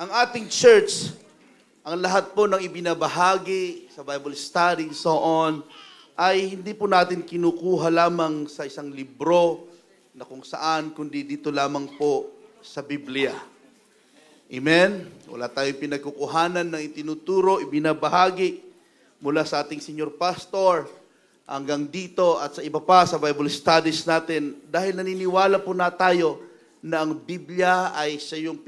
Ang ating church, ang lahat po ng ibinabahagi sa Bible study, so on, ay hindi po natin kinukuha lamang sa isang libro na kung saan, kundi dito lamang po sa Biblia. Amen? Wala tayong pinagkukuhanan ng itinuturo, ibinabahagi mula sa ating senior pastor hanggang dito at sa iba pa sa Bible studies natin dahil naniniwala po na tayo na ang Biblia ay siya yung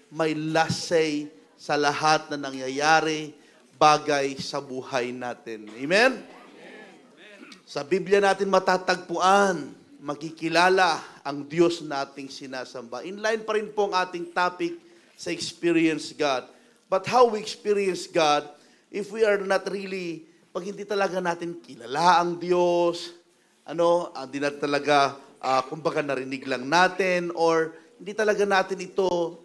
may last say sa lahat na nangyayari, bagay sa buhay natin. Amen? Sa Biblia natin matatagpuan, makikilala ang Diyos na ating sinasamba. Inline pa rin po ang ating topic sa experience God. But how we experience God if we are not really, pag hindi talaga natin kilala ang Diyos, hindi na talaga, kumbaga narinig lang natin, or hindi talaga natin ito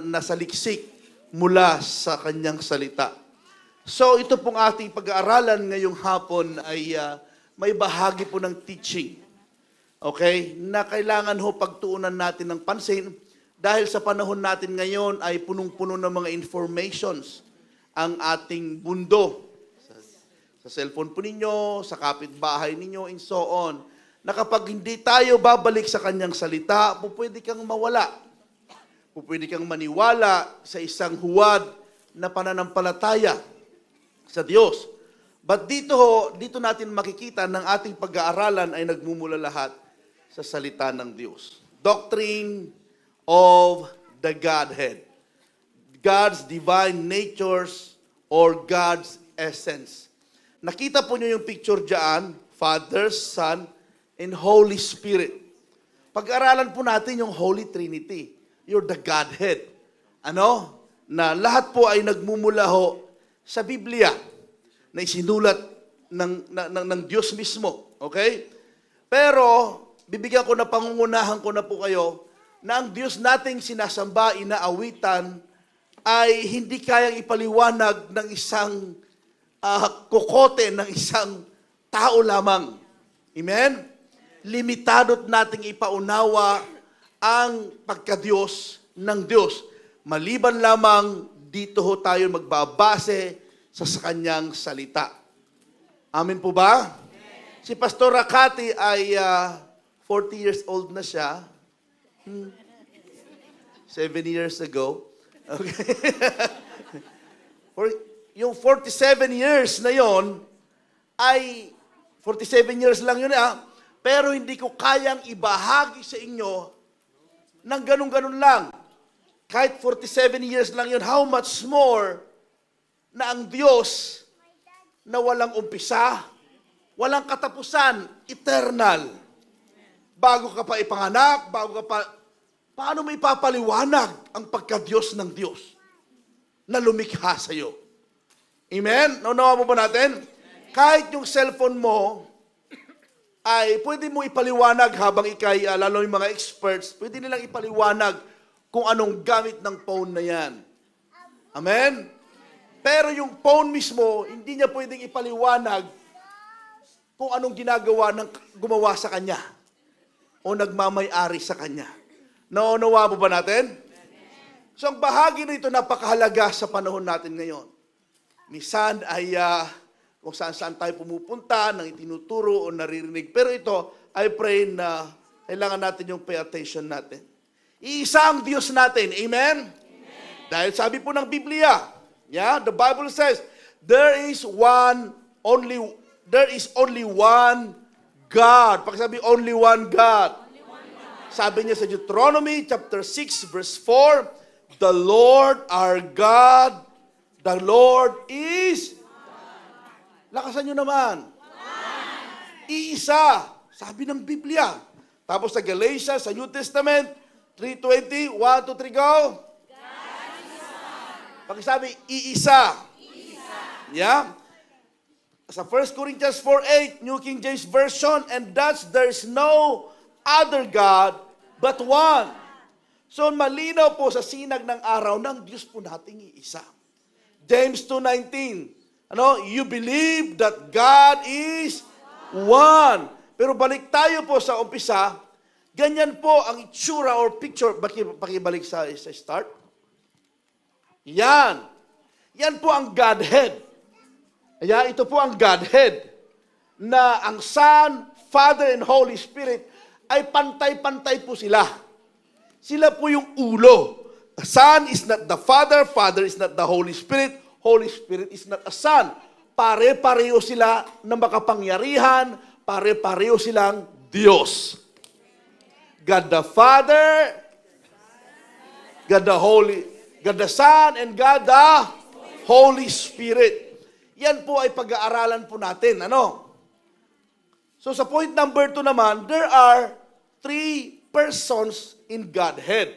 nasaliksik mula sa kanyang salita. So ito pong ating pag-aaralan ngayong hapon ay may bahagi po ng teaching. Okay? Na kailangan ho pagtuunan natin ng pansin dahil sa panahon natin ngayon ay punong-puno ng mga informations ang ating mundo. Sa cellphone po ninyo, sa kapitbahay ninyo, and so on. Na kapag hindi tayo babalik sa kanyang salita, pwede kang mawala. Pwede kang maniwala sa isang huwad na pananampalataya sa Diyos. But dito natin makikita ng ating pag-aaralan ay nagmumula lahat sa salita ng Diyos. Doctrine of the Godhead. God's divine natures or God's essence. Nakita po nyo yung picture dyan, Father, Son, and Holy Spirit. Pag-aralan po natin yung Holy Trinity. You're the Godhead. Na lahat po ay nagmumula ho sa Biblia na isinulat ng Diyos mismo. Okay? Pero, bibigyan ko na pangungunahan ko na po kayo na ang Diyos nating sinasamba, inaawitan, ay hindi kayang ipaliwanag ng isang kokote, ng isang tao lamang. Amen? Limitadot nating ipaunawa ang pagka-Diyos ng Diyos. Maliban lamang dito ho tayo magbabase sa kanyang salita. Amen po ba? Amen. Si Pastor Rakati ay 40 years old na siya. 7 years ago. Okay. Yung 47 years na yon ay 47 years lang yun pero hindi ko kayang ibahagi sa inyo ng ganun-ganun lang. Kahit 47 years lang yun, how much more na ang Diyos na walang umpisa, walang katapusan, eternal. Bago ka pa ipanganak, paano mo ipapaliwanag ang pagka-Diyos ng Diyos na lumikha sa iyo? Amen? Naunawa mo ba natin? Kahit yung cellphone mo, ay pwede mo ipaliwanag habang ikay, lalo yung mga experts, pwede nilang ipaliwanag kung anong gamit ng phone na yan. Amen? Pero yung phone mismo, hindi niya pwedeng ipaliwanag kung anong ginagawa ng gumawa sa kanya o nagmamay-ari sa kanya. Naunawa mo ba natin? So ang bahagi nito napakahalaga sa panahon natin ngayon. Minsan ay kung saan-saan tayo pumupunta, nang itinuturo o naririnig. Pero ito, I pray na kailangan natin yung pay attention natin. Iisa ang Diyos natin. Amen? Amen. Dahil sabi po ng Biblia, the Bible says, there is only one God. Pakisabi, only one God. Sabi niya sa Deuteronomy chapter 6 verse 4, the Lord our God, the Lord is lakasan nyo naman. Iisa. Sabi ng Biblia. Tapos sa Galatians, sa New Testament, 3:20, 1, 2, 3, go. Pakisabi, iisa. Yeah? Sa 1 Corinthians 4:8, New King James Version, and thus there is no other God but one. So malinaw po sa sinag ng araw ng Diyos po nating iisa. James 2:19, you believe that God is one. Pero balik tayo po sa umpisa, ganyan po ang itsura or picture. Pakibalik sa start. Yan. Yan po ang Godhead. Kaya ito po ang Godhead na ang Son, Father, and Holy Spirit ay pantay-pantay po sila. Sila po yung ulo. The Son is not the Father, Father is not the Holy Spirit, Holy Spirit is not a Son. Pare-pareho sila na makapangyarihan, pare-pareho silang Diyos. God the Father, God the Son, and God the Holy Spirit. Yan po ay pag-aaralan po natin. Ano? So sa point number 2 naman, there are 3 persons in Godhead.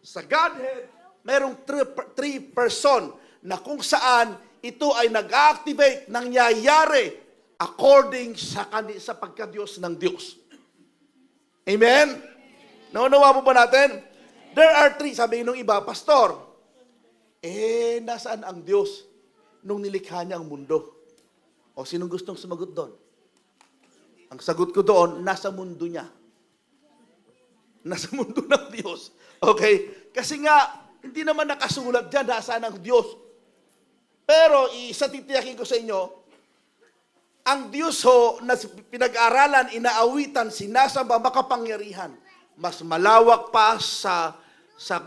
Sa Godhead, merong 3 person na kung saan ito ay nag-activate, nangyayari according sa pagka-Diyos ng Diyos. Amen? Naunawa po ba natin? There are 3, sabi nung iba, Pastor, nasaan ang Diyos nung nilikha niya ang mundo? O sinong gustong sumagot doon? Ang sagot ko doon, nasa mundo niya. Nasa mundo ng Diyos. Okay? Kasi nga, hindi naman nakasulat dyan, nasaan ang Diyos. Pero, isa titiyakin ko sa inyo, ang Diyos ho, na pinag-aralan, inaawitan, sinasamba, makapangyarihan. Mas malawak pa sa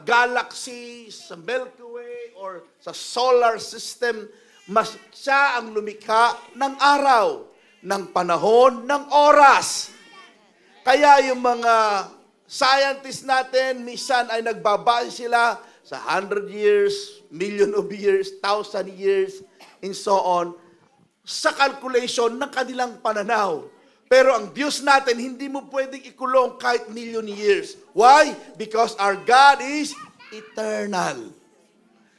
galaxy, sa Milky Way, or sa solar system, mas siya ang lumikha ng araw, ng panahon, ng oras. Kaya yung mga scientists natin, minsan ay nagbabase sila sa 100 years, million of years, 1,000 years, and so on, sa calculation ng kanilang pananaw. Pero ang Diyos natin, hindi mo pwedeng ikulong kahit million years. Why? Because our God is eternal.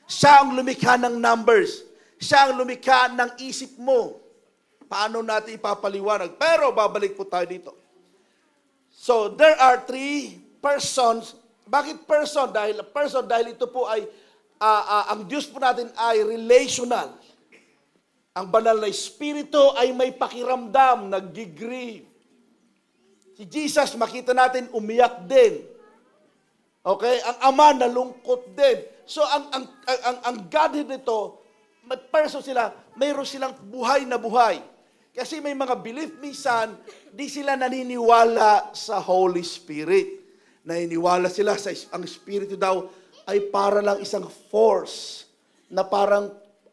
Siya ang lumikha ng numbers. Siya ang lumikha ng isip mo. Paano natin ipapaliwanag? Pero babalik po tayo dito. So, there are 3 persons. Bakit person? Dahil ito po ay, ang Diyos po natin ay relational. Ang banal na Espiritu ay may pakiramdam, nag-grieve. Si Jesus, makita natin, umiyak din. Okay? Ang Ama, nalungkot din. So, ang Godhead nito, may person sila, mayroon silang buhay na buhay. Kasi may mga belief minsan, di sila naniniwala sa Holy Spirit. Naniniwala sila sa ang Espiritu daw ay para lang isang force na parang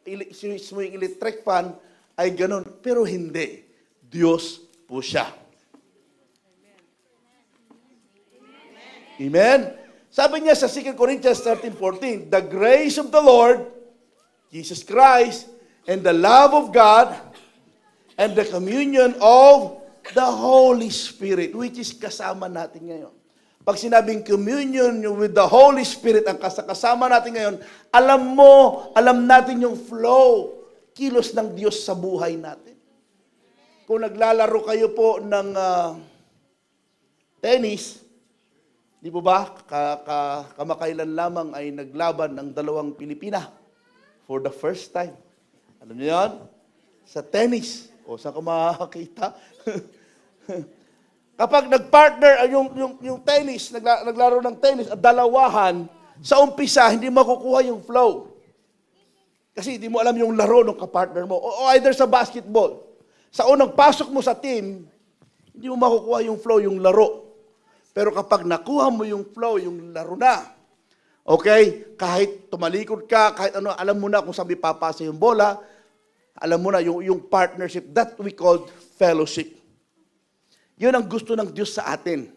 yung electric fan ay ganun. Pero hindi. Diyos po siya. Amen? Sabi niya sa 2 Corinthians 13:14, the grace of the Lord, Jesus Christ, and the love of God, and the communion of the Holy Spirit, which is kasama natin ngayon. Pag sinabing communion with the Holy Spirit, ang kasama natin ngayon, alam natin yung flow, kilos ng Diyos sa buhay natin. Kung naglalaro kayo po ng tennis, di po ba, kamakailan lamang ay naglaban ng 2 Pilipina for the first time. Alam niyo yan? Sa tennis. O, saan ka makakita? Kapag nag-partner, yung tennis, naglaro ng tennis, at dalawahan, sa umpisa, hindi makukuha yung flow. Kasi hindi mo alam yung laro ng kapartner mo. O either sa basketball. Sa unang pasok mo sa team, hindi mo makukuha yung flow, yung laro. Pero kapag nakuha mo yung flow, yung laro na, okay, kahit tumalikod ka, kahit ano, alam mo na kung saan papasa yung bola, alam mo na yung partnership, that we call fellowship. Yun ang gusto ng Diyos sa atin.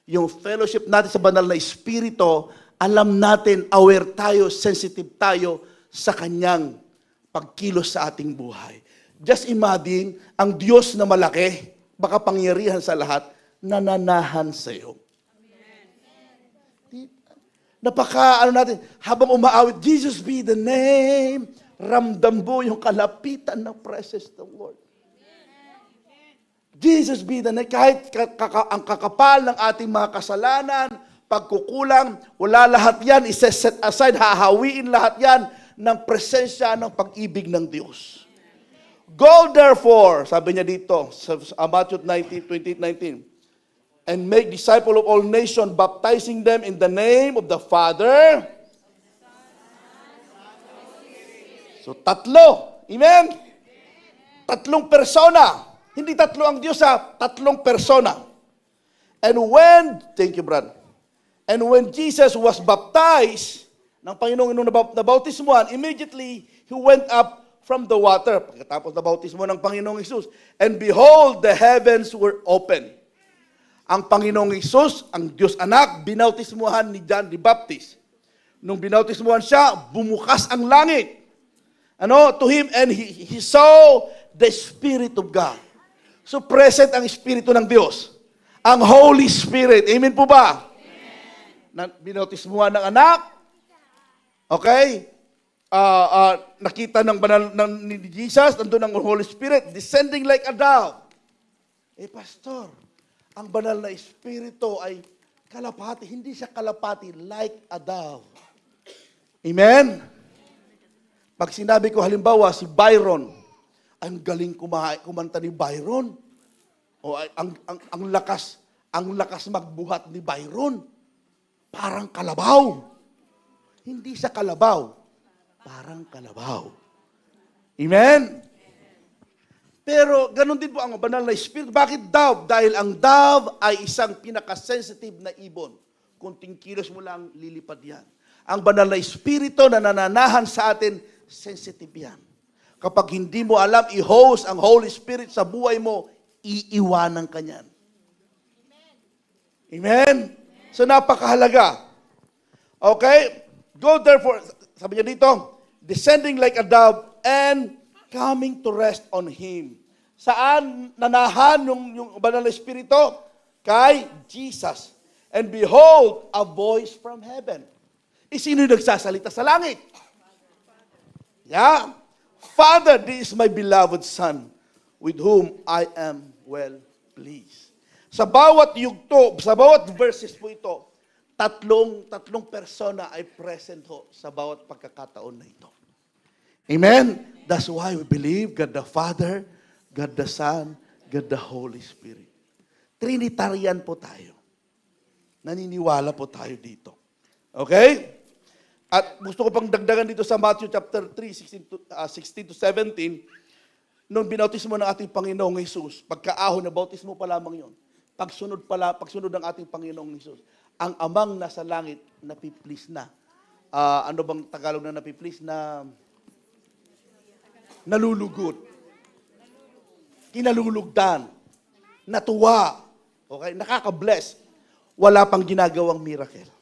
Yung fellowship natin sa banal na Espiritu, alam natin, aware tayo, sensitive tayo sa Kanyang pagkilos sa ating buhay. Just imagine, ang Diyos na malaki, makapangyarihan sa lahat, nananahan sa iyo. Natin, habang umaawit, Jesus be the name, ramdam mo yung kalapitan ng presence ng Lord. Jesus be the name, kahit ang kakapal ng ating mga kasalanan, pagkukulang, wala lahat yan, isa-set aside, hahawiin lahat yan ng presensya ng pag-ibig ng Diyos. Go therefore, sabi niya dito, sa Matthew 28:19, and make disciples of all nations, baptizing them in the name of the Father, So, tatlo. Amen? Tatlong persona. Hindi tatlo ang Diyos, tatlong persona. And when, thank you, Brad. And when Jesus was baptized, ng Panginoong nung nabautismuhan, immediately, He went up from the water. Pagkatapos nabautismo ng Panginoong Hesus. And behold, the heavens were open. Ang Panginoong Hesus, ang Diyos Anak, binautismuhan ni John the Baptist. Nung binautismuhan siya, bumukas ang langit. To him, and he saw the Spirit of God. So present ang Espiritu ng Diyos. Ang Holy Spirit. Amen po ba? Amen. Binautismuhan ng anak. Okay? Nakita ng banal ni Jesus, nandun ang Holy Spirit, descending like a dove. Pastor, ang banal na Espiritu ay kalapati. Hindi siya kalapati, like a dove. Amen? Pag sinabi ko halimbawa si Byron, ang galing kumanta ni Byron. O ang lakas magbuhat ni Byron. Parang kalabaw. Hindi siya kalabaw. Parang kalabaw. Amen? Pero ganun din po ang banal na Espiritu. Bakit dove? Dahil ang dove ay isang pinaka-sensitive na ibon. Kunting kilos mo lang, lilipad yan. Ang banal na Espiritu na nananahan sa atin, sensitive yan. Kapag hindi mo alam i-host ang Holy Spirit sa buhay mo, iiwanan ka niyan. Amen? So napakahalaga. Okay? Go therefore, sabi niya dito, descending like a dove and coming to rest on Him. Saan nanahan yung banal na Espiritu? Kay Jesus. And behold, a voice from heaven. Sino yung nagsasalita sa langit? Yeah. Father, this is my beloved Son, with whom I am well pleased. Sa bawat yugto, sa bawat verses po ito, tatlong persona ay present ho sa bawat pagkakataon na ito. Amen? That's why we believe God the Father, God the Son, God the Holy Spirit. Trinitarian po tayo. Naniniwala po tayo dito. Okay? At gusto ko pang dagdagan dito sa Matthew chapter 3, 16 to 17, nung binautismo ng ating Panginoong Hesus, pagkaahon na bautismo pa lamang yon, pagsunod ng ating Panginoong Hesus, ang amang nasa langit, napiplease na. Ano bang Tagalog na napiplease? Nalulugod. Kinalulugdan. Natuwa. Okay? Nakaka-bless. Wala pang ginagawang miracle.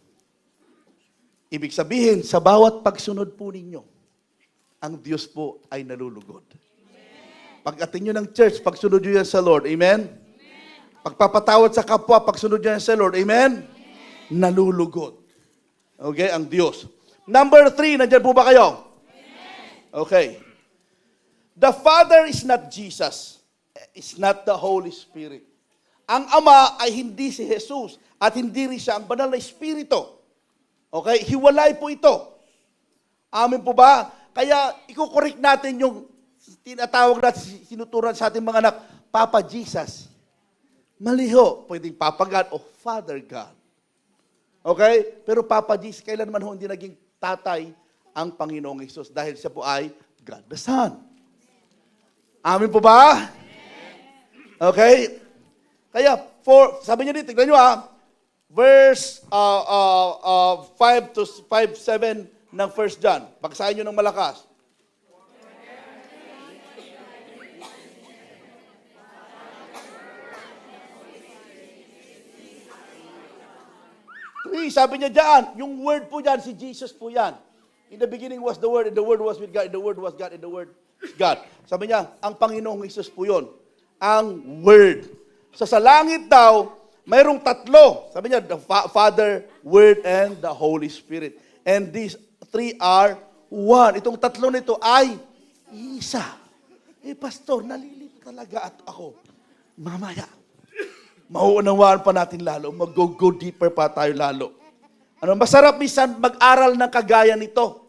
Ibig sabihin, sa bawat pagsunod po ninyo, ang Diyos po ay nalulugod. Pag-atin nyo ng church, pagsunod nyo yan sa Lord. Amen? Pagpapatawad sa kapwa, pagsunod nyo yan sa Lord. Amen? Nalulugod. Okay? Ang Diyos. Number 3, nandyan po ba kayo? Okay. The Father is not Jesus. Is not the Holy Spirit. Ang Ama ay hindi si Jesus at hindi rin siya ang banal na Espiritu. Okay? Hiwalay po ito. Amin po ba? Kaya, ikukorek natin yung tinatawag natin, sinuturan sa ating mga anak, Papa Jesus. Mali ho. Pwedeng Papa God o Father God. Okay? Pero Papa Jesus, kailanman ho hindi naging tatay ang Panginoong Hesus dahil siya po ay God the Son. Amin po ba? Okay? Kaya, sabi niya dito, tignan nyo verse 5 to 5-7 ng 1 John. Pagsahin nyo ng malakas. Sabi niya dyan, yung word po dyan, si Jesus po yan. In the beginning was the Word, and the Word was with God, and the Word was God, and the Word is God. Sabi niya, ang Panginoong Jesus po yun. Ang Word. So sa langit daw, mayroong tatlo. Sabi niya, the Father, Word, and the Holy Spirit. And these three are one. Itong tatlo nito ay isa. Pastor, nalilito talaga at ako. Mamaya, mauunawaan pa natin lalo. Mag-go deeper pa tayo lalo. Masarap minsan mag-aral ng kagaya nito.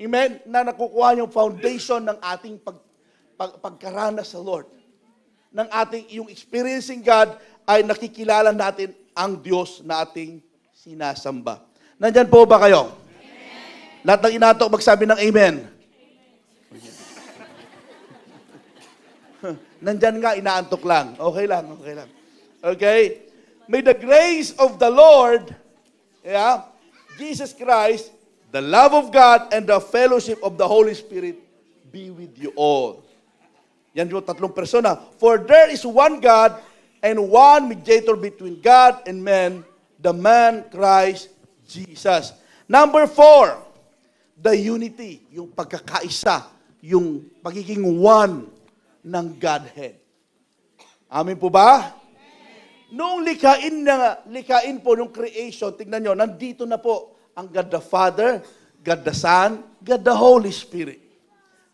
Amen? Na nakukuha yung foundation ng ating pagkaranas sa Lord. Ng ating, yung experiencing God, ay nakikilala natin ang Diyos na ating sinasamba. Nandyan po ba kayo? Amen. Lahat ng inato magsabi ng amen. Nandyan nga, inaantok lang. Okay lang, okay lang. Okay? May the grace of the Lord, yeah, Jesus Christ, the love of God, and the fellowship of the Holy Spirit be with you all. Yan yung tatlong persona. For there is one God and one mediator between God and man, the man Christ Jesus. Number 4, the unity, yung pagkakaisa, yung pagiging one ng Godhead. Amin po ba? Noong likain po nung creation, tignan nyo, nandito na po ang God the Father, God the Son, God the Holy Spirit.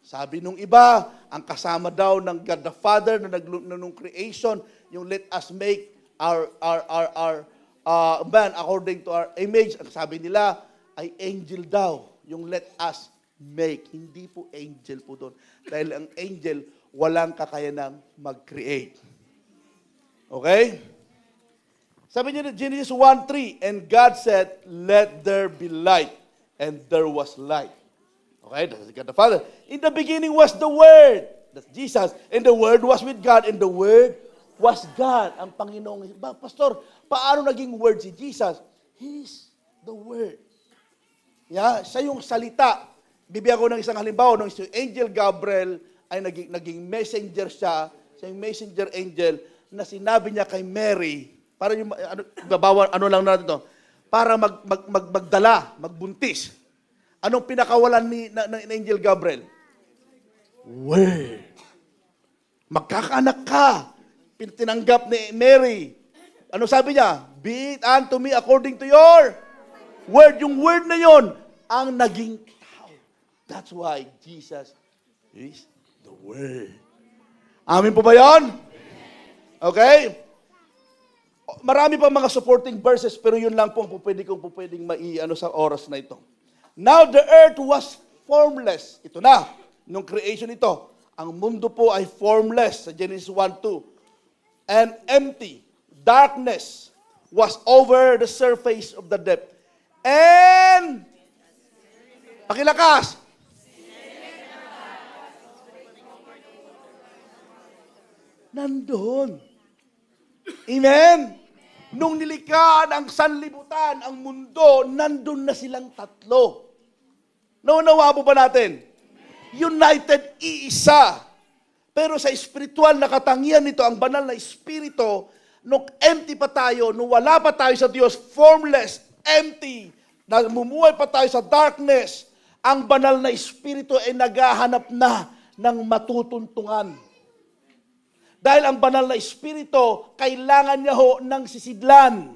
Sabi nung iba, ang kasama daw ng God the Father nung creation, yung let us make our man according to our image. Ang sabi nila ay angel daw, yung let us make. Hindi po angel po doon. Dahil ang angel, walang kakayanang mag-create. Okay? Sabi niya na Genesis 1:3, and God said, let there be light. And there was light. Okay, that's God the Father. In the beginning was the Word. That's Jesus. And the Word was with God. And the Word was God. Ang Panginoong. Pastor, paano naging Word si Jesus? He is the Word. Yeah, siya yung salita. Bibigyan ko ng isang halimbawa. Nung si Angel Gabriel ay naging messenger siya. Siya yung messenger angel na sinabi niya kay Mary, para yung, ano lang natin to, para magdala, magbuntis. Anong pinakawalan ni Angel Gabriel? Word. Magkakaanak ka. Tinanggap ni Mary. Ano sabi niya? Be it unto me according to your word. Yung word na yon ang naging tao. That's why Jesus is the Word. Amin po ba yon? Okay? Marami pa mga supporting verses, pero yun lang po ang pwedeng maiano sa oras na ito. Now the earth was formless. Ito na, nung creation ito. Ang mundo po ay formless sa Genesis 1:2. And empty. Darkness was over the surface of the depth. And, pakilakas, nandun. Amen? Nung nilikhaan ang sanlibutan, ang mundo, nandun na silang tatlo. Naunawa po ba natin? United, iisa. Pero sa spiritual na katangian nito, ang banal na espiritu, nung empty pa tayo, nung wala pa tayo sa Diyos, formless, empty, namumuhay pa tayo sa darkness, ang banal na espiritu ay naghahanap na ng matutuntungan. Dahil ang banal na espiritu, kailangan niya ho ng sisidlan.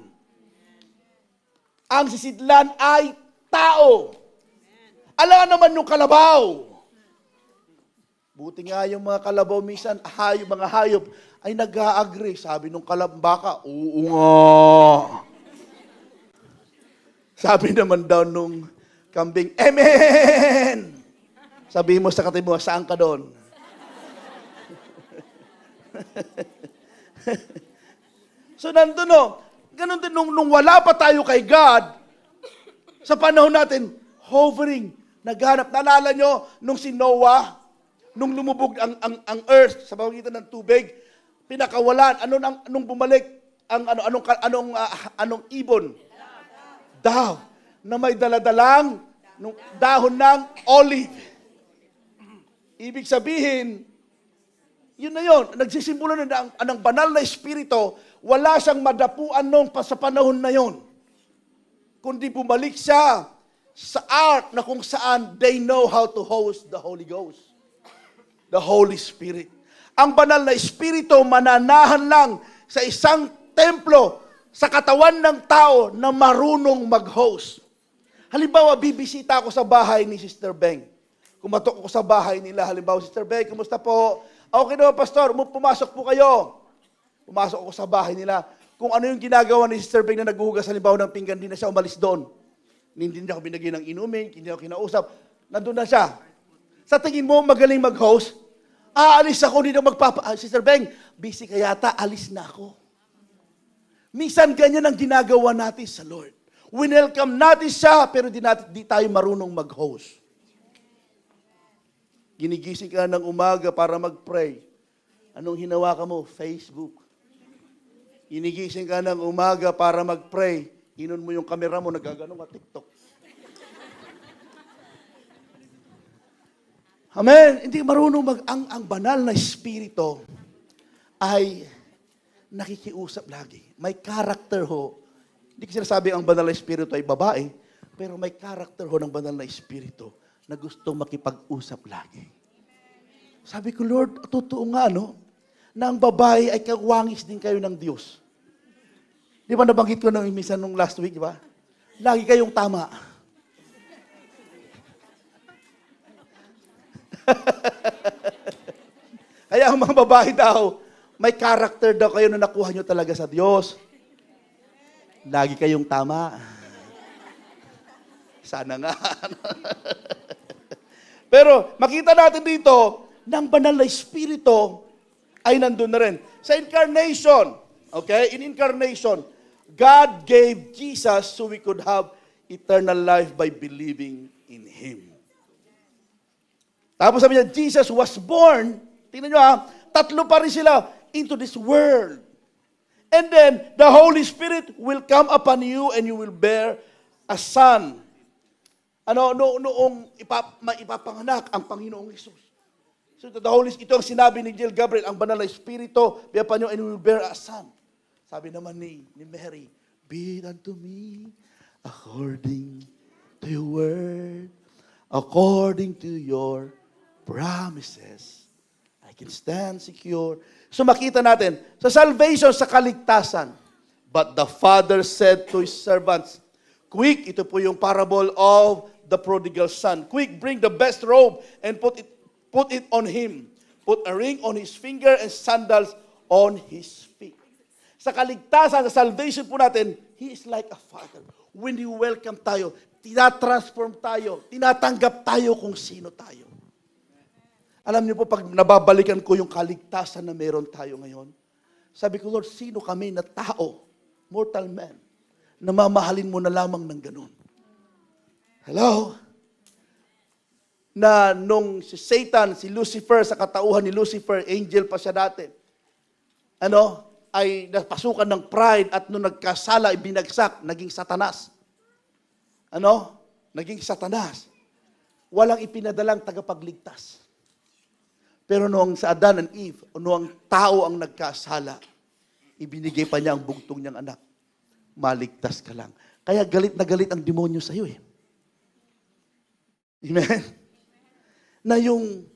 Ang sisidlan ay tao. Alam naman yung kalabaw. Buti nga yung mga kalabaw minsan, mga hayop, ay nag-a-agree. Sabi nung baka, oo nga. Sabi naman daw nung kambing, Amen! Sabi mo sa katibo, saan ka doon? So nandun ganun din nung wala pa tayo kay God, sa panahon natin, hovering, naghanap. Naalala nyo, nung si Noah, nung lumubog ang earth sa pamamagitan ng tubig, pinakawalan, nung bumalik, anong ibon? Daw, na may daladalang dahon ng olive. Ibig sabihin, yun na yun, nagsisimbolo na ang banal na espiritu, wala siyang madapuan nung sa panahon na yun. Kundi bumalik siya sa ark na kung saan they know how to host the Holy Ghost. The Holy Spirit. Ang banal na espiritu mananahan lang sa isang templo sa katawan ng tao na marunong mag-host. Halimbawa, bibisita ako sa bahay ni Sister Beng. Kumatok ako sa bahay nila. Halimbawa, Sister Beng, kumusta po? Okay naman, Pastor, pumasok po kayo. Pumasok ako sa bahay nila. Kung ano yung ginagawa ni Sister Beng na naghuhugas halimbawa ng pinggan, hindi na siya umalis doon. Hindi niya ako binigyan ng inumin, hindi niya ako kinausap. Nandun na siya. Sa tingin mo, magaling mag-host? Aalis ako, hindi na Sister Beng, busy ka yata, alis na ako. Minsan ganyan ang ginagawa natin sa Lord. Winelcome natin siya, pero di tayo marunong mag-host. Ginigising ka ng umaga para mag-pray. Anong hinawakan mo? Facebook. Inigising ka ng umaga para mag-pray. Inon mo yung kamera mo, nagagano ka, TikTok. Amen. Hindi marunong ang banal na espiritu ay nakikiusap lagi. May character ho. Hindi ko sinasabi ang banal na espiritu ay babae, pero may character ho ng banal na espiritu na gustong makipag-usap lagi. Sabi ko, Lord, totoo nga, no? Na ang babae ay kawangis din kayo ng Diyos. Di ba nabanggit ko nung minsan nung last week, di ba? Lagi kayong tama. Kaya ang mga babae daw, may character daw kayo na nakuha nyo talaga sa Diyos. Lagi kayong tama. Sana nga. Pero makita natin dito, ng banal na espiritu ay nandun na rin. Sa incarnation, okay? In incarnation, God gave Jesus so we could have eternal life by believing in Him. Tapos sabi niya, Jesus was born, tingnan nyo tatlo pa rin sila into this world. And then, the Holy Spirit will come upon you and you will bear a son. Noong ipapanganak ang Panginoong Hesus. So the Holy Spirit, ito ang sinabi ni Jill Gabriel, ang banal na espiritu, be upon you and you will bear a son. Sabi naman ni Mary, be it unto me according to your word, according to your promises. I can stand secure. So makita natin, sa salvation, sa kaligtasan, but the Father said to His servants, quick, ito po yung parable of the prodigal son. Quick, bring the best robe and put it on him. Put a ring on his finger and sandals on his feet. Sa kaligtasan, sa salvation po natin, He is like a father. When He welcome tayo, tinatransform tayo, tinatanggap tayo kung sino tayo. Alam niyo po, pag nababalikan ko yung kaligtasan na meron tayo ngayon, sabi ko, Lord, sino kami na tao, mortal man, na mamahalin mo na lamang ng ganun? Hello? Na nung si Satan, si Lucifer, sa katauhan ni Lucifer, angel pa siya dati, ay napasukan ng pride at nung nagkasala, ibinagsak, naging Satanas. Naging Satanas. Walang ipinadalang tagapagligtas. Pero noong sa Adan and Eve, noong tao ang nagkasala, ibinigay pa niya ang bugtong niyang anak. Maligtas ka lang. Kaya galit na galit ang demonyo sa iyo eh. Amen? Na yung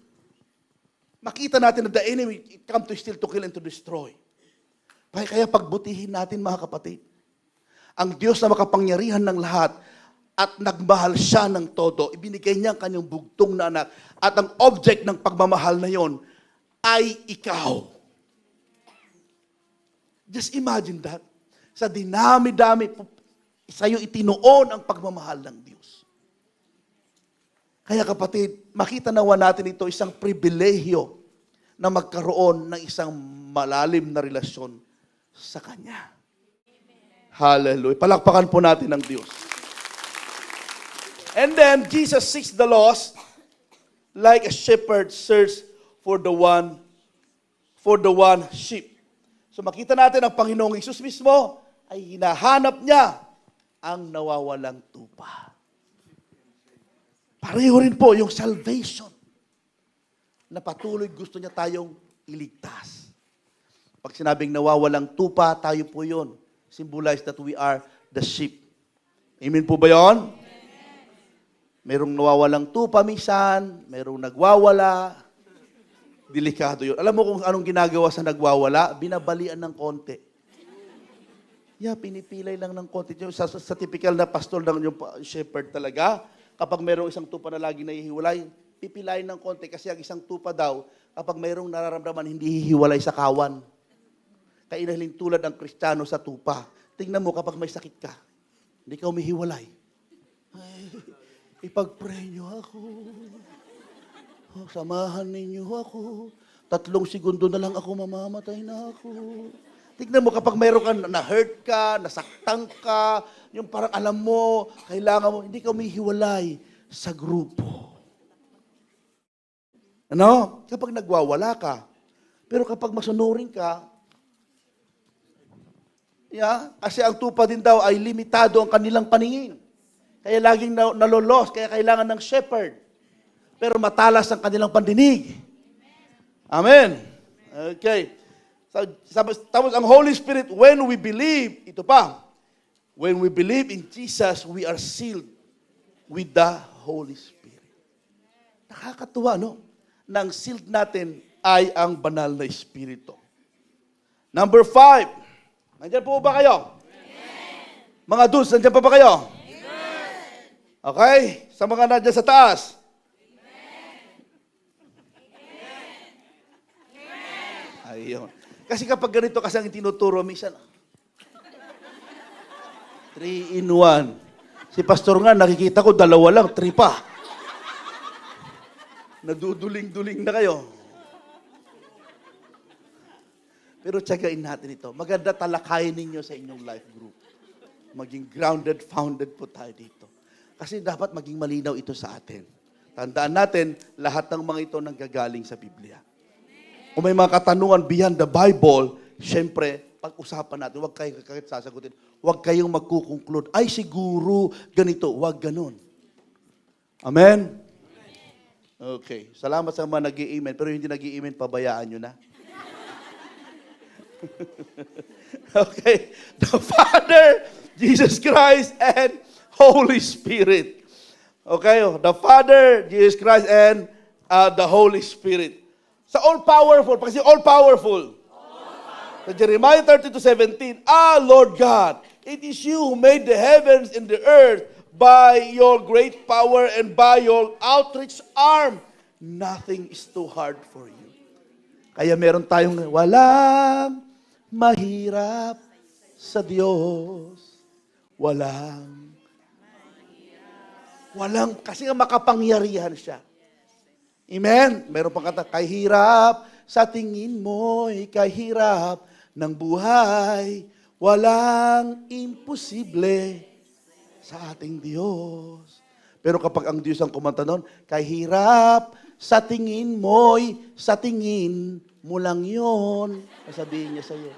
makita natin na the enemy come to steal, to kill, and to destroy. Kaya pagbutihin natin mga kapatid. Ang Diyos na makapangyarihan ng lahat at nagmahal siya ng todo, ibinigay niya ang kanyang bugtong na anak at ang object ng pagmamahal na yon ay ikaw. Just imagine that. Sa dinami-dami, sa iyo itinuon ang pagmamahal ng Diyos. Kaya kapatid, makita nawa natin ito isang pribilehyo na magkaroon ng isang malalim na relasyon sa Kanya. Hallelujah. Palakpakan po natin ang Diyos. And then, Jesus seeks the lost like a shepherd searches for the one sheep. So makita natin ang Panginoong Hesus mismo ay hinahanap niya ang nawawalang tupa. Pareho rin po yung salvation na patuloy gusto niya tayong iligtas. Pag sinabing nawawalang tupa, tayo po yun. Symbolize that we are the sheep. Amen po ba yun? Merong nawawalang tupa minsan, merong nagwawala. Delikado yun. Alam mo kung anong ginagawa sa nagwawala? Binabalian ng konti. Pinipilay lang ng konti. Sa typical na pastor ng yung shepherd talaga, kapag mayroong isang tupa na lagi nahihiwalay, pipilayin ng konti kasi ang isang tupa daw, kapag mayroong nararamdaman, hindi hihiwalay sa kawan. Kainahiling tulad ang Kristiyano sa tupa. Tingnan mo kapag may sakit ka, hindi ka umihiwalay. Ay, ipag-pray niyo ako. Samahan ninyo ako. 3 segundo na lang ako, mamamatay na ako. Tignan mo, kapag mayroon ka, na-hurt ka, nasaktan ka, yung parang alam mo, kailangan mo, hindi ka umihiwalay sa grupo. Kapag nagwawala ka. Pero kapag masunurin ka, kasi ang tupa din daw ay limitado ang kanilang paningin. Kaya laging nalolos, kaya kailangan ng shepherd. Pero matalas ang kanilang pandinig. Amen. Okay. Tapos ang Holy Spirit, when we believe, ito pa, when we believe in Jesus, we are sealed with the Holy Spirit. Nakakatuwa, no? Nang sealed natin ay ang banal na Espiritu. Number 5. Nandiyan po ba kayo? Amen. Mga dudes, nandiyan pa ba kayo? Amen. Okay? Sa mga nandiyan sa taas. Amen. Ayun. Kasi kapag ganito kasi ang tinuturo, minsan, 3 in 1. Si pastor nga, nakikita ko, 2 lang, 3 pa. Naduduling-duling na kayo. Pero tiyagain natin ito. Maganda talakayin ninyo sa inyong life group. Maging grounded, founded po tayo dito. Kasi dapat maging malinaw ito sa atin. Tandaan natin, lahat ng mga ito nanggagaling sa Biblia. Kung may mga katanungan beyond the Bible, syempre, pag-usapan natin, huwag kayo sasagutin. Huwag kayong magkukonclude, ay siguro ganito, huwag ganun. Amen? Okay. Salamat sa mga nag-i-amen. Pero hindi nag-i-amen, pabayaan nyo na. Okay. The Father, Jesus Christ, and Holy Spirit. Okay. The Father, Jesus Christ, and the Holy Spirit. Sa all-powerful, kasi all-powerful. Sa Jeremiah 32:17, Lord God, it is you who made the heavens and the earth by your great power and by your outstretched arm. Nothing is too hard for you. Kaya meron tayong walang mahirap sa Diyos. Walang, kasi nga makapangyarihan siya. Amen? Meron pang kata, kahirap sa tingin mo'y kahirap ng buhay. Walang imposible sa ating Diyos. Pero kapag ang Diyos ang kumanta nun, kahirap sa tingin mo'y sa tingin mo lang yun. Sasabihin niya sa'yo.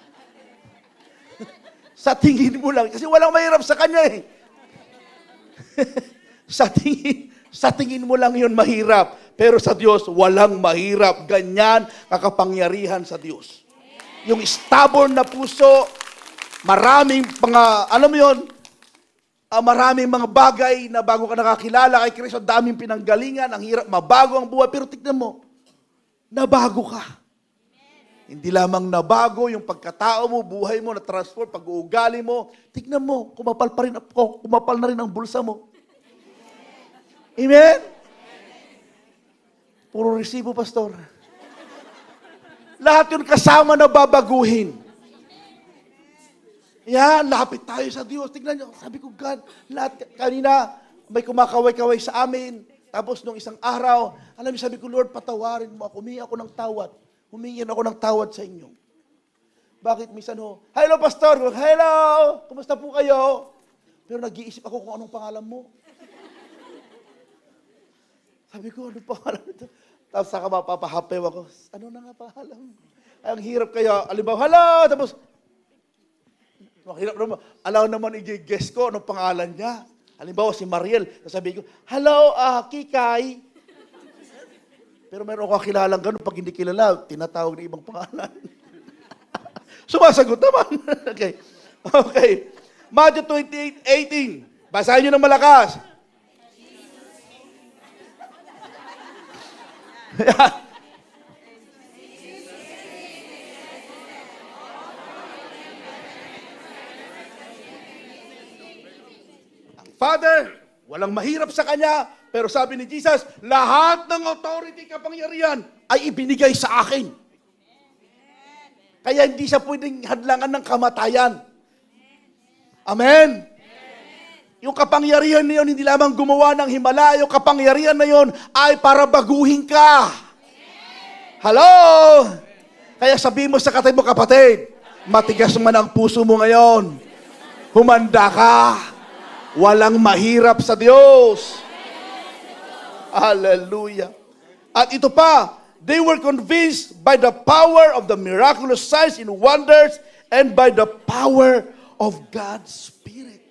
Sa tingin mo lang. Kasi walang mahirap sa kanya eh. sa tingin mo lang yun mahirap. Pero sa Diyos, walang mahirap. Ganyan kakapangyarihan sa Diyos. Yung stubborn na puso, maraming alam mo yun, maraming mga bagay na bago ka nakakilala kay Kristo, daming pinanggalingan, ang hirap, mabago ang buhay. Pero tignan mo, nabago ka. Hindi lamang nabago yung pagkatao mo, buhay mo, na-transform, pag-uugali mo. Tignan mo, kumapal na rin ang bulsa mo. Amen? Puro resibo, pastor. Lahat yun kasama na babaguhin. Lapit tayo sa Diyos. Tignan nyo, sabi ko, God, lahat, kanina, may kumakaway-kaway sa amin. Tapos nung isang araw, alam niyo, sabi ko, Lord, patawarin mo ako. Humingi ako ng tawad. Humingin ako ng tawad sa inyo. Bakit minsan hello, pastor. Hello, kumusta po kayo? Pero nag-iisip ako kung anong pangalan mo. Sabi ko, anong pangalan ito? Tapos saka mapapahapew ako, ano na nga pangalan mo? Ay, ang hirap kaya, alimbawa, hello, tapos, mahirap naman, alaw naman i-guess ko anong pangalan niya. Halimbawa, si Mariel, sasabihin ko, hello, Kikay. Pero meron ako kilalang ganun, pag hindi kilala, tinatawag na ibang pangalan. Sumasagot naman. Okay. Matthew 28:18. Basahin nyo ng malakas. Ang Father, walang mahirap sa Kanya, pero sabi ni Jesus, lahat ng authority, kapangyarihan ay ibinigay sa akin. Kaya hindi siya pwedeng hadlangan ng kamatayan. Amen? Yung kapangyarihan na yun, hindi lamang gumawa ng himala, yung kapangyarihan na yun ay para baguhin ka. Hello? Kaya sabihin mo sa katabi mo, kapatid, matigas man ang puso mo ngayon. Humanda ka. Walang mahirap sa Diyos. Hallelujah. At ito pa, They were convinced by the power of the miraculous signs and wonders and by the power of God's Spirit.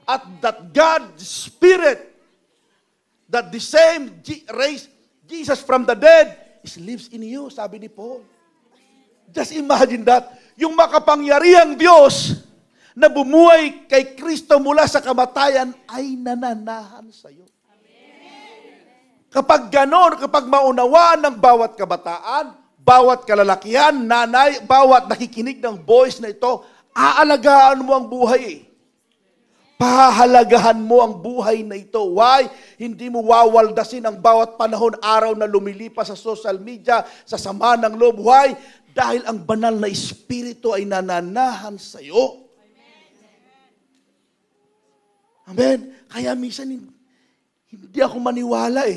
At that God's Spirit, that the same raised Jesus from the dead, lives in you, sabi ni Paul. Just imagine that. Yung makapangyarihang Diyos na bumuhay kay Kristo mula sa kamatayan ay nananahan sa iyo. Kapag ganon, kapag maunawaan ng bawat kabataan, bawat kalalakihan, nanay, bawat nakikinig ng voice na ito, aalagaan mo ang buhay. Pahahalagahan mo ang buhay na ito. Why? Hindi mo wawaldasin ang bawat panahon, araw na lumilipas sa social media, sa sama ng loob. Why? Dahil ang banal na Espiritu ay nananahan sa iyo. Amen? Kaya minsan, hindi ako maniwala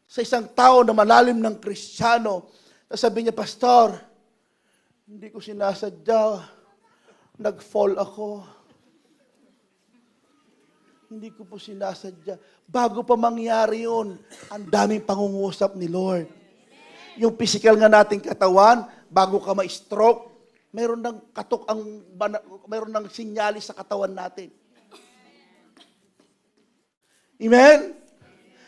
sa isang tao na malalim ng Kristiyano, sabi niya, Pastor, hindi ko sinasadya, nag-fall ako. Hindi ko po sinasadya. Bago pa mangyari yun, ang daming pangungusap ni Lord. Yung physical nga nating katawan, bago ka ma-stroke, meron ng meron ng sinyalis sa katawan natin. Amen?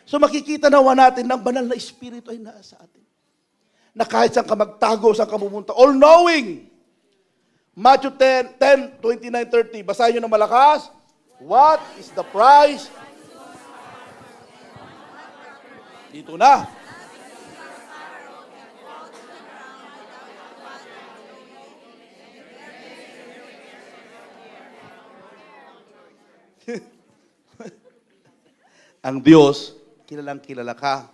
So makikita nawa natin ng banal na Espiritu ay nasa atin. Na kahit saan ka magtago, saan ka pumunta, all-knowing. Matthew 10:29-30. Basahin nyo ng malakas. What is the price? Dito na. Ang Diyos, kilalang kilala ka.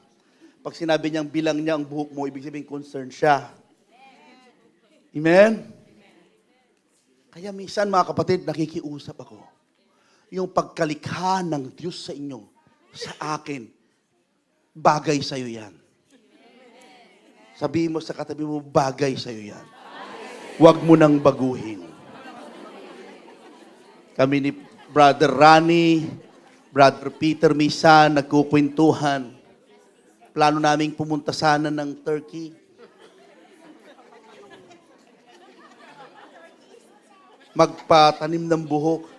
Pag sinabi niyang bilang niya ang buhok mo, ibig sabihin concerned siya. Amen? Kaya minsan mga kapatid, nakikiusap ako. Yung pagkalikha ng Diyos sa inyo, sa akin, bagay sa'yo yan. Sabihin mo sa katabi mo, bagay sa'yo yan. Huwag mo nang baguhin. Kami ni Brother Rani, Brother Peter Misan, nagkukwentuhan. Plano naming pumunta sana ng Turkey. Magpatanim ng buhok.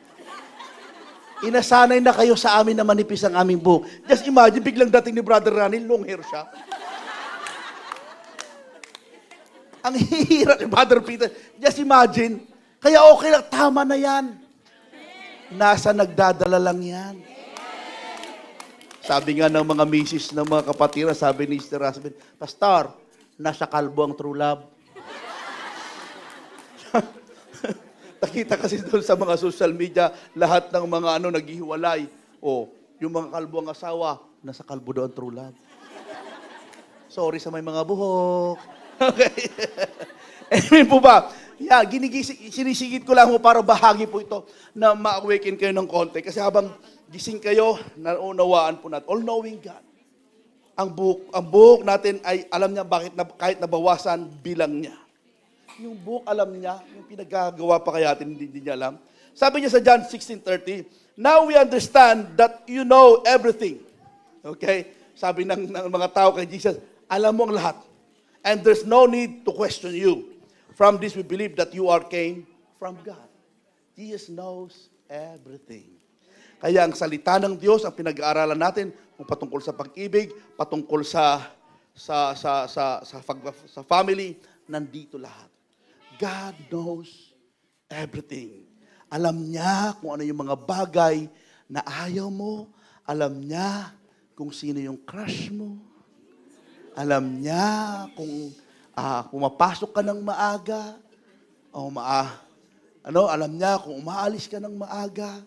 Inasanay na kayo sa amin na manipis ang aming buhok. Just imagine, biglang dating ni Brother Rani, long hair siya. Ang hirap ni Brother Peter. Just imagine. Kaya okay lang, tama na yan. Nasa nagdadala lang yan. Sabi nga ng mga misis ng mga kapatira, sabi ni Sister Rasmin, Pastor, nasa kalbo ang true love. Nakita kasi doon sa mga social media, lahat ng mga naghihiwalay. Yung mga kalbo ang asawa, nasa kalbo daw ang true love. Sorry sa may mga buhok. Okay. Amen po ba? Yeah, sinisigit ko lang po para bahagi po ito na ma-awaken kayo ng konti. Kasi habang gising kayo, naunawaan po natin. All-knowing God. Ang buhok natin ay alam niya bakit kahit nabawasan, bilang niya. Yung buhok alam niya, yung pinagagawa pa kaya natin, hindi niya alam. Sabi niya sa John 16:30, now we understand that you know everything. Okay? Sabi ng mga tao kay Jesus, alam mo ang lahat. And there's no need to question you. From this we believe that you came from God. Jesus knows everything. Kaya ang salita ng Diyos, ang pinag-aaralan natin, kung patungkol sa pag-ibig, patungkol sa family, nandito lahat. God knows everything. Alam niya kung ano yung mga bagay na ayaw mo. Alam niya kung sino yung crush mo. Alam niya kung pumapasok ka ng maaga, alam niya kung umaalis ka ng maaga,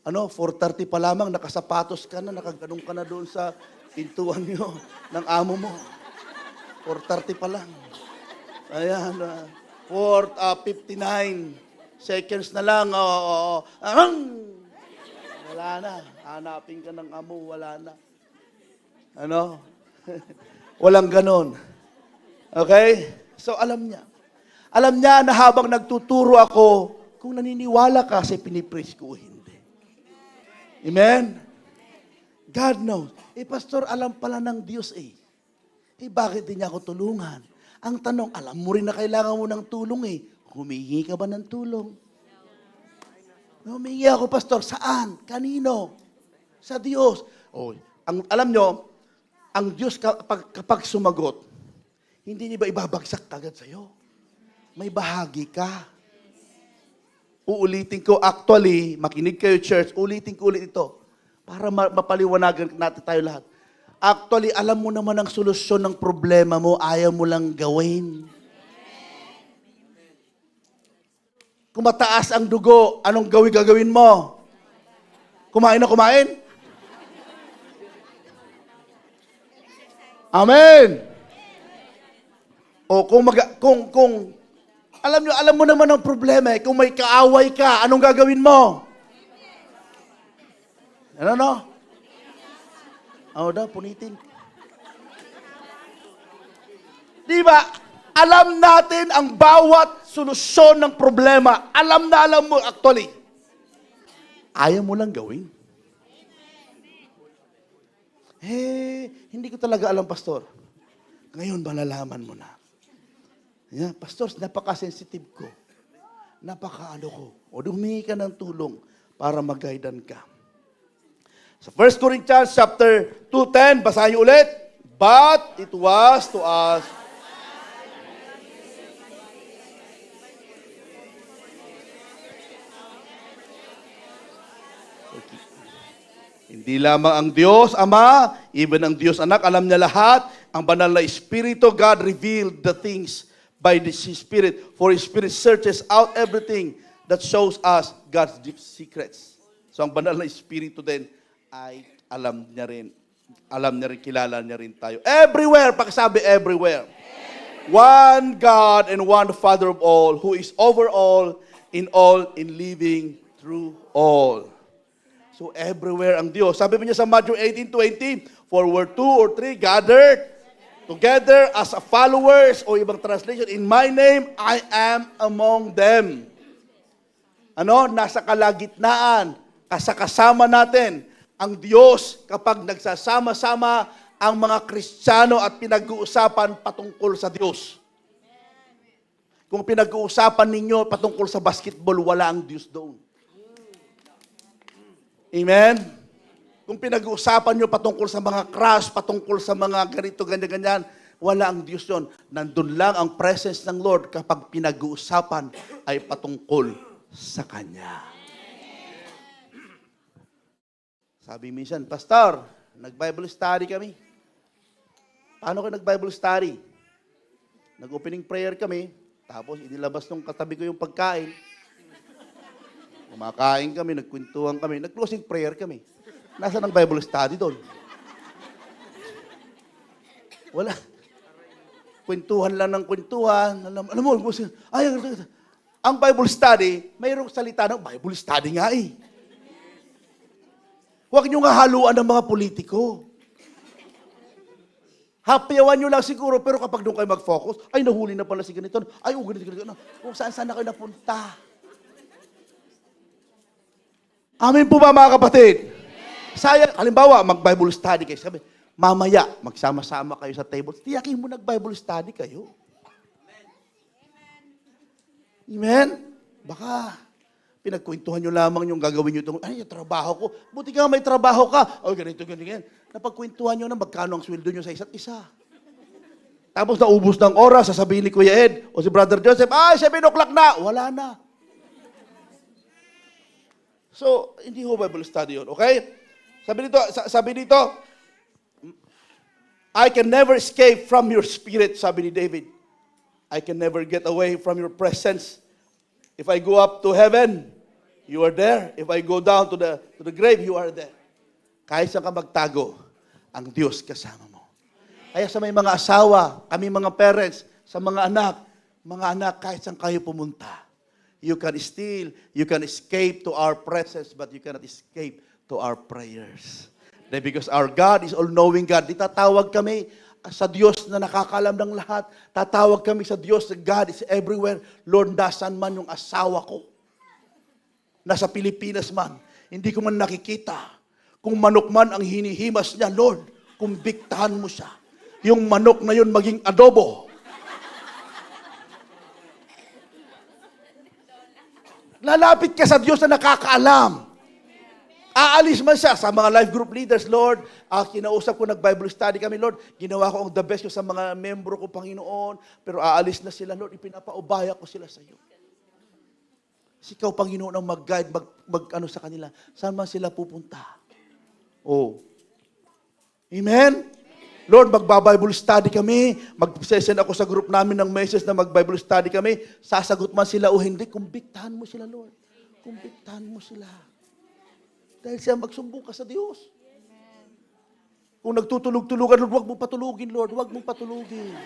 4:30 pa lamang, nakasapatos ka na, nakaganong ka na doon sa pintuan niyo ng amo mo. 4:30 pa lang. Ayan, 4:59 seconds na lang, wala na. Hanapin ka ng amo, wala na. Walang ganon. Okay? So, alam niya. Alam niya na habang nagtuturo ako, kung naniniwala ka sa pinipraise ko, hindi. Amen? God knows. Pastor, alam pala ng Diyos bakit di niya ako tulungan? Ang tanong, alam mo rin na kailangan mo ng tulong eh. Humihingi ka ba ng tulong? Humihingi ako, pastor. Saan? Kanino? Sa Diyos. Alam nyo, ang Diyos kapag sumagot, hindi niya ba ibabagsak agad sa'yo? May bahagi ka. Uulitin ko, actually, makinig kayo church, ulitin ko ulit ito para mapaliwanagan natin tayo lahat. Actually, alam mo naman ang solusyon ng problema mo, ayaw mo lang gawin. Kung mataas ang dugo, anong gagawin mo? Kumain na kumain? Amen. O kung alam mo naman ang problema eh, kung may kaaway ka, anong gagawin mo? Ano? Punitin. Di ba? Alam natin ang bawat solusyon ng problema. Alam mo actually. Ayaw mo lang gawin. Hindi ko talaga alam, pastor. Ngayon, malalaman mo na. Yeah, pastor, napaka-sensitive ko. Napaka-ano ko. O humingi ka ng tulong para mag-guidean ka. Sa 1 Corinthians chapter 2:10, basahin ulit. But it was to us. Okay. Hindi lamang ang Diyos Ama, even ang Diyos Anak, alam niya lahat. Ang banal na Espiritu, God revealed the things by His Spirit. For His Spirit searches out everything that shows us God's deep secrets. So ang banal na Espiritu din ay alam niya rin, kilala niya rin tayo. Everywhere, pakisabi everywhere. One God and one Father of all, who is over all, in living, through all. So everywhere ang Diyos. Sabi niya sa Matthew 18:20, for where 2 or 3 gathered together as followers, o ibang translation, in my name, I am among them. Nasa kalagitnaan, kasama natin, ang Diyos kapag nagsasama-sama ang mga Kristiyano at pinag-uusapan patungkol sa Diyos. Kung pinag-uusapan ninyo patungkol sa basketball, wala ang Diyos doon. Amen? Kung pinag-uusapan nyo patungkol sa mga crush, patungkol sa mga ganito, ganyan, wala ang Diyos doon. Nandun lang ang presence ng Lord kapag pinag-uusapan ay patungkol sa Kanya. Sabi minsan, pastor, nag-Bible study kami. Paano kayo nag-Bible study? Nag-opening prayer kami, tapos inilabas nung katabi ko yung pagkain. Kumakain kami, nagkwentuhan kami, nag-closing prayer kami. Nasaan ang Bible study doon? Wala. Kwentuhan lang ng kwentuhan. Alam mo, ang Bible study, mayroong salita ng Bible study nga eh. Huwag nyo nga haluan ng mga politiko. Hapayawan nyo lang siguro, pero kapag doon kayo mag-focus, ay, nahuli na pala si ganito. Ay, ganito. Kung saan na kayo napunta. Amin po ba, mga kapatid? Sayang, halimbawa, mag-Bible study kayo. Sabi, mamaya, magsama-sama kayo sa table. Tiyakin mo nag-Bible study kayo. Amen? Baka pinagkwentuhan nyo lamang yung gagawin nyo itong, ay, yung trabaho ko. Buti nga may trabaho ka. O, ganito. Napagkwentuhan nyo na magkano ang sweldo nyo sa isa't isa. Tapos naubos ng oras, sasabihin ni Kuya Ed o si Brother Joseph, 7 o'clock na. Wala na. So, hindi ho Bible study yun. Okay? Sabi dito, I can never escape from your spirit, sabi ni David. I can never get away from your presence. If I go up to heaven, you are there. If I go down to the grave, you are there. Kahit saan ka magtago, ang Diyos kasama mo. Kaya sa may mga asawa, kami mga parents, sa mga anak, kahit saan kayo pumunta, you can escape to our presence, but you cannot escape to our prayers. Because our God is all-knowing God. Di tatawag kami sa Diyos na nakakalam ng lahat. Tatawag kami sa Diyos na God is everywhere. Lord, nasan man yung asawa ko? Nasa Pilipinas man. Hindi ko man nakikita. Kung manok man ang hinihimas niya, Lord, kumbiktahan mo siya. yung manok na yun maging adobo. Lalapit ka sa Diyos na nakakaalam. Aalis man siya sa mga life group leaders, Lord, kinausap ko, nag-Bible study kami, Lord, ginawa ko ang the best ko sa mga membro ko, Panginoon, pero aalis na sila, Lord, ipinapaubaya ko sila sa iyo. Ikaw, Panginoon, ang mag-guide, mag-ano sa kanila, saan man sila pupunta? Oh. Amen? Lord, magba-Bible study kami, mag-session ako sa group namin ng message na mag-Bible study kami, sasagot man sila o hindi, kumbiktahan mo sila, Lord. Kumbiktahan mo sila. Dahil siya magsumbong ka sa Diyos. Kung nagtutulog-tulugan, Lord, huwag mong patulugin, Lord. Huwag mong patulugin.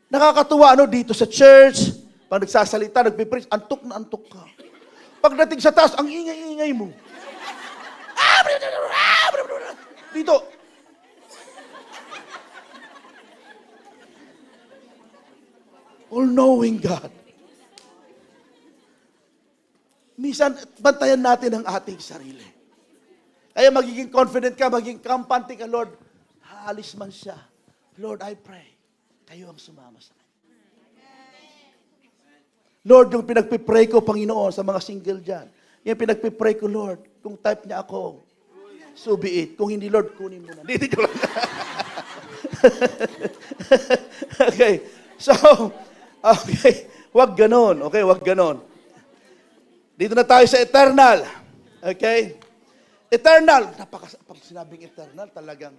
Nakakatuwa, dito sa church, pag nagsasalita, nagpipreach, antok na antok ka. Pagdating sa taas, ang ingay-ingay mo. Dito. All-knowing God. Minsan, bantayan natin ang ating sarili. Kaya magiging confident ka, magiging kampante ka, Lord, haalis man siya. Lord, I pray, kayo ang sumama sa kanya. Lord, yung pinagpipray ko, Panginoon, sa mga single dyan, yung pinagpipray ko, Lord, kung type niya ako, so be it. Kung hindi, Lord, kunin mo na. Dito lang. Okay. So, okay. Wag ganon. Okay, wag ganon. Dito na tayo sa eternal. Okay? Eternal. Pag sinabing eternal, talagang,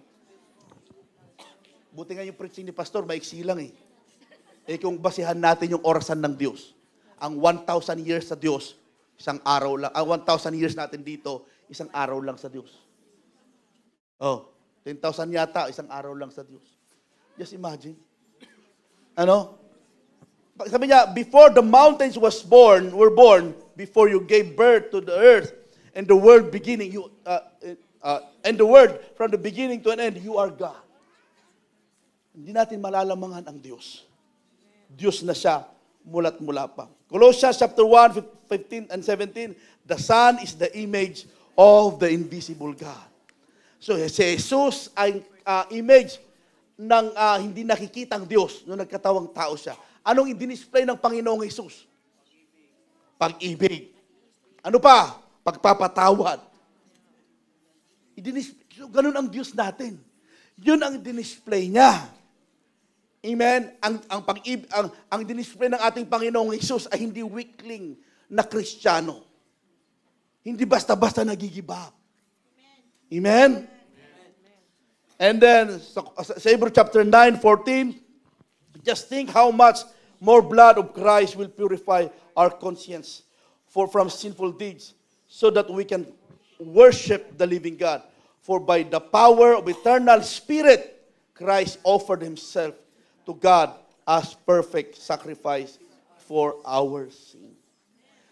buti nga yung preaching ni Pastor, maiksi lang eh. Kung basihan natin yung orasan ng Diyos, ang 1,000 years sa Diyos, isang araw lang. Ang 1,000 years natin dito, isang araw lang sa Diyos. 10,000 yata, isang araw lang sa Diyos. Just imagine. Sabi niya, before the mountains were born, before you gave birth to the earth, and the world beginning, and the word from the beginning to an end, you are God. Hindi natin malalamangan ang Diyos. Diyos na siya, mula't mula pa. Colossians chapter 1, 15 and 17, the Son is the image of the invisible God. So, si Jesus ay image ng hindi nakikitang Diyos nung nagkatawang tao siya. Anong i-display ng Panginoong Jesus? Pag-ibig. Ano pa? Pagpapatawad. So, ganun ang Diyos natin. Yun ang dinisplay niya. Amen? Ang dinisplay ng ating Panginoong Jesus ay hindi weakling na Kristiyano. Hindi basta-basta nag-give up. Amen? And then, sa Hebrews chapter 9:14, just think how much more blood of Christ will purify our conscience from sinful deeds, so that we can worship the living God. For by the power of eternal Spirit, Christ offered Himself to God as perfect sacrifice for our sin.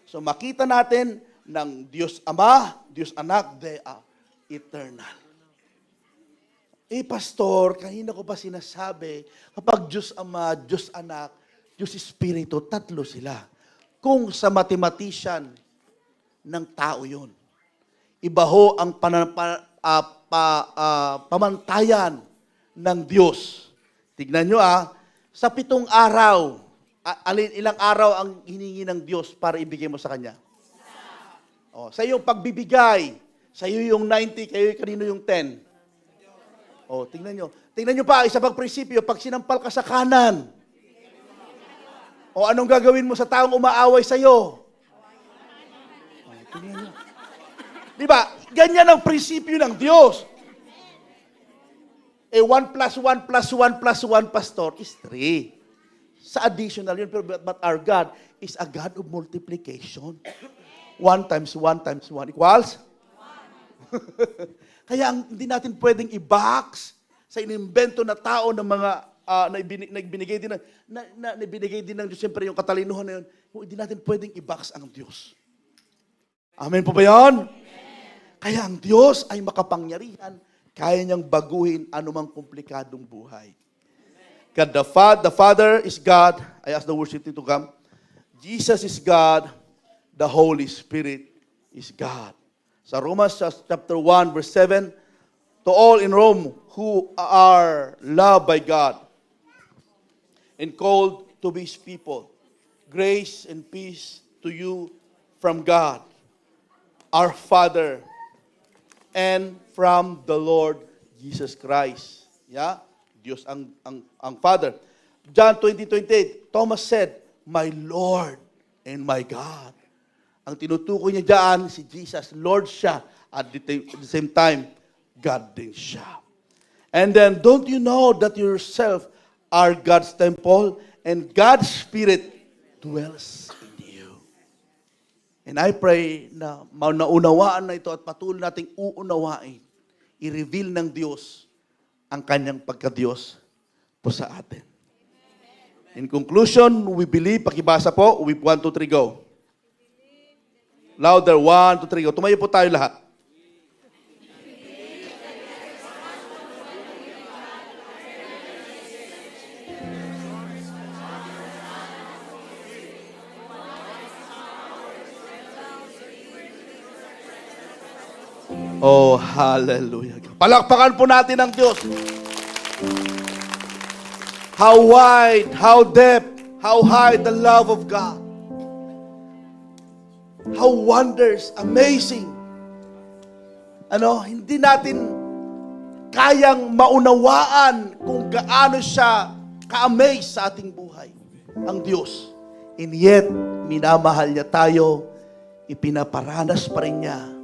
So makita natin ng Diyos Ama, Diyos Anak, they are eternal. Pastor, kanina ko pa sinasabi, kapag Diyos Ama, Diyos Anak, Diyos Espiritu, tatlo sila. Kung sa mathematician ng tao yun. Iba ho ang pamantayan ng Diyos. Tignan nyo sa 7 araw, ilang araw ang hiningi ng Diyos para ibigay mo sa Kanya? Sa iyong pagbibigay, sa iyo yung 90, kayo kanino yung 10? Tingnan nyo. Tingnan nyo pa, isa pang prinsipyo, pag sinampal ka sa kanan, anong gagawin mo sa taong umaaway sa iyo? Tingnan nyo. Diba? Ganyan ang prinsipyo ng Diyos. 1 plus 1 plus 1 plus 1, pastor, is 3. Sa additional yun, but our God is a God of multiplication. 1 times 1 times 1 equals? 1. Kaya hindi natin pwedeng i-box sa inimbento na tao ng mga na ibinigay din ng Diyos, siyempre yung katalinuhan na yun, hindi natin pwedeng i-box ang Diyos. Amen po ba yun? Kaya ang Diyos ay makapangyarihan, kaya niyang baguhin anumang komplikadong buhay. God the Father is God. I ask the worship team to come. Jesus is God. The Holy Spirit is God. Sa Romans chapter 1, verse 7, to all in Rome who are loved by God and called to be His people. Grace and peace to you from God, our Father, and from the Lord Jesus Christ. Yeah? Diyos ang Father. John 20:28, Thomas said, "My Lord and my God." Ang tinutukoy niya diyan, si Jesus, Lord siya, at the same time, God din siya. And then, don't you know that yourself are God's temple and God's Spirit dwells in you? And I pray na naunawaan na ito at patuloy nating uunawain, i-reveal ng Diyos ang kanyang pagka-Diyos po sa atin. In conclusion, we believe, pakibasa po, with 1, 2, 3, go. Louder, 1, 2, 3, go. Tumayo po tayo lahat. Oh, hallelujah. Palakpakan po natin ang Diyos. How wide, how deep, how high the love of God. How wonders, amazing. Hindi natin kayang maunawaan kung gaano siya ka-amaze sa ating buhay, ang Diyos. And yet, minamahal niya tayo, ipinaparanas pa rin niya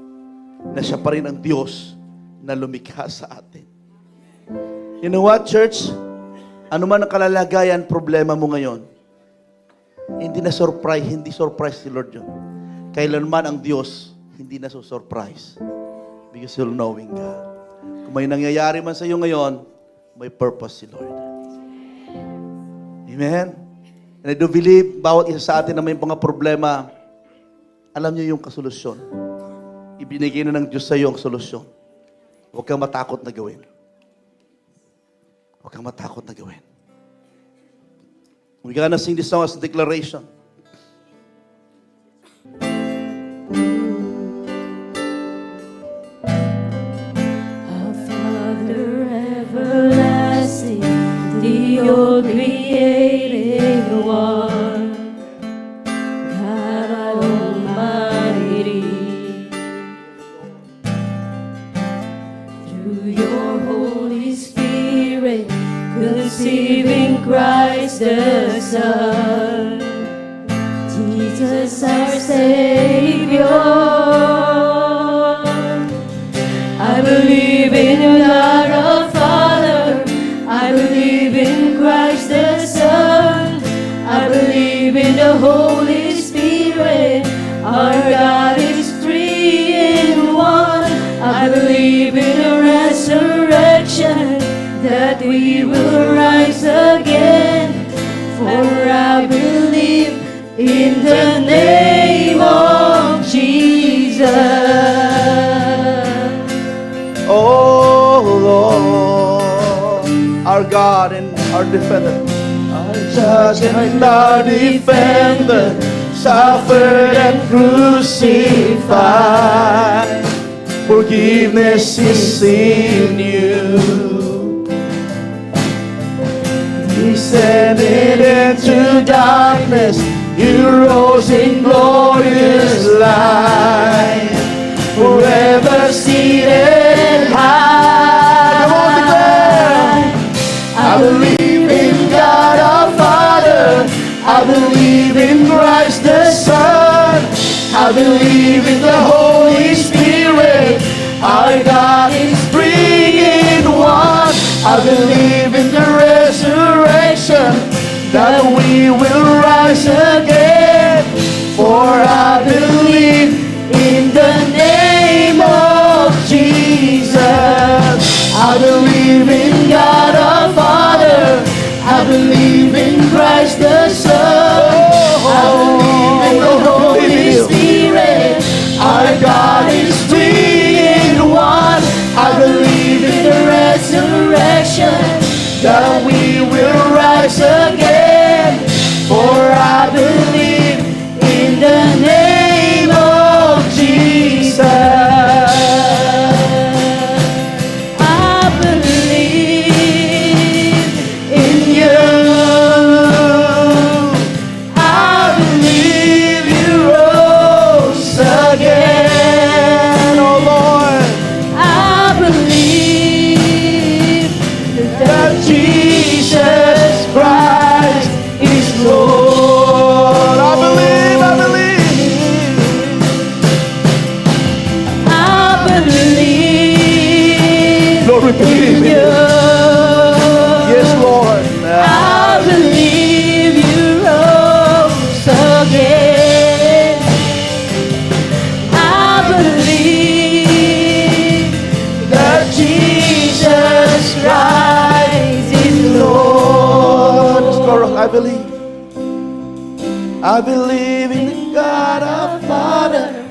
na siya pa rin ang Diyos na lumikha sa atin. You know what, church? Ano man ang kalalagayan, problema mo ngayon, hindi surprise si Lord yun. Kailanman ang Diyos, hindi na surprise. Because you're knowing God. Kung may nangyayari man sa iyo ngayon, may purpose si Lord. Amen? And I do believe, bawat isa sa atin na may mga problema, alam niyo yung kasolusyon. Ibinigay na ng Diyos sa iyo ang solusyon. Huwag kang matakot na gawin. Huwag kang matakot na gawin. We're gonna sing this song as a declaration. Our Father everlasting, the all creating one, God Almighty, through your Holy Spirit, conceiving Christ the Son, Jesus our Savior. I believe in God our Father, I believe in Christ the Son, I believe in the Holy Spirit, our God is three in one. I believe in a resurrection, that we will rise again, for I believe in the name of Jesus. Oh Lord, our God and our defender, our judge and our defender, suffered and crucified. Forgiveness is in you. Descended into darkness, you rose in glorious light, forever seated high. I believe in God our Father, I believe in Christ the Son, I believe in the Holy Spirit, our God is three in one. I believe in the resurrection, that we will rise again, for I believe in the name of Jesus. I believe in God our Father, I believe in Christ the Son, I believe in the Holy Spirit, our God is three in one. I believe in the resurrection, that we will rise again, for I believe Lord, we believe in you. Yes, Lord. I believe you rose again. I believe that Jesus Christ is Lord. I believe. I believe in God our Father.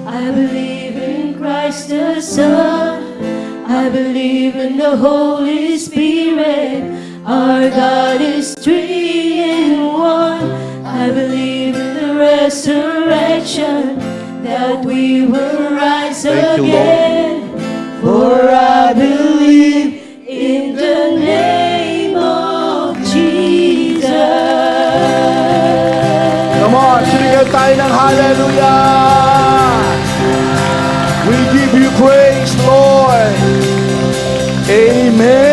I believe in Christ the Son. I believe in the Holy Spirit. Our God is three in one. I believe in the resurrection, that we will rise Thank you, again. For I believe in the name of Jesus. Come on, sinigaw tayo ng hallelujah. We give you praise, Lord. Amen.